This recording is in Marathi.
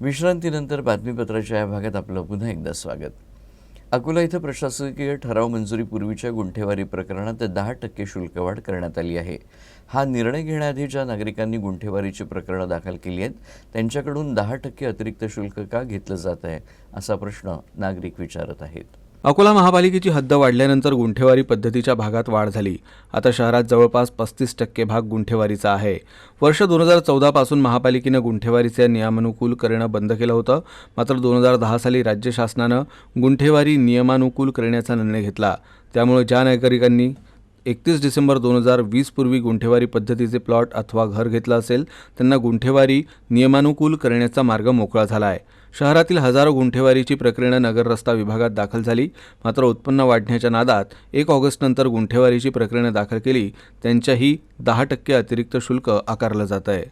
विश्रांतीनंतर बातमीपत्राच्या या भागात आपलं पुन्हा एकदा स्वागत. अकोला इथं प्रशासकीय ठराव मंजुरीपूर्वीच्या गुंठेवारी प्रकरणात 10% शुल्क वाढ करण्यात आली आहे. हा निर्णय घेण्याआधी ज्या नागरिकांनी गुंठेवारीची प्रकरणं दाखल केली आहेत त्यांच्याकडून 10% अतिरिक्त शुल्क का घेतलं जात आहे असा प्रश्न नागरिक विचारत आहेत. अकोला महापालिकेची हद्द वाढल्यानंतर गुंठेवारी पद्धतीच्या भागात वाढ झाली. आता शहरात जवळपास 35% भाग गुंठेवारीचा आहे. वर्ष 2014 पासून महापालिकेनं गुंठेवारीचे नियमानुकूल करणं बंद केलं होतं. मात्र 2010 साली राज्य शासनानं गुंठेवारी नियमानुकूल करण्याचा निर्णय घेतला. त्यामुळे ज्या नागरिकांनी 31 डिसेंबर 2020 पूर्वी गुंठेवारी पद्धतीचे प्लॉट अथवा घर घेतलं असेल त्यांना गुंठेवारी नियमानुकूल करण्याचा मार्ग मोकळा झाला आहे. शहरातील हजारो गुंठेवारीची प्रकरणं नगर रस्ता विभागात दाखल झाली. मात्र उत्पन्न वाढण्याच्या नादात 1 ऑगस्टनंतर गुंठेवारीची प्रकरणं दाखल केली त्यांच्याही 10% अतिरिक्त शुल्क आकारलं जात आहे.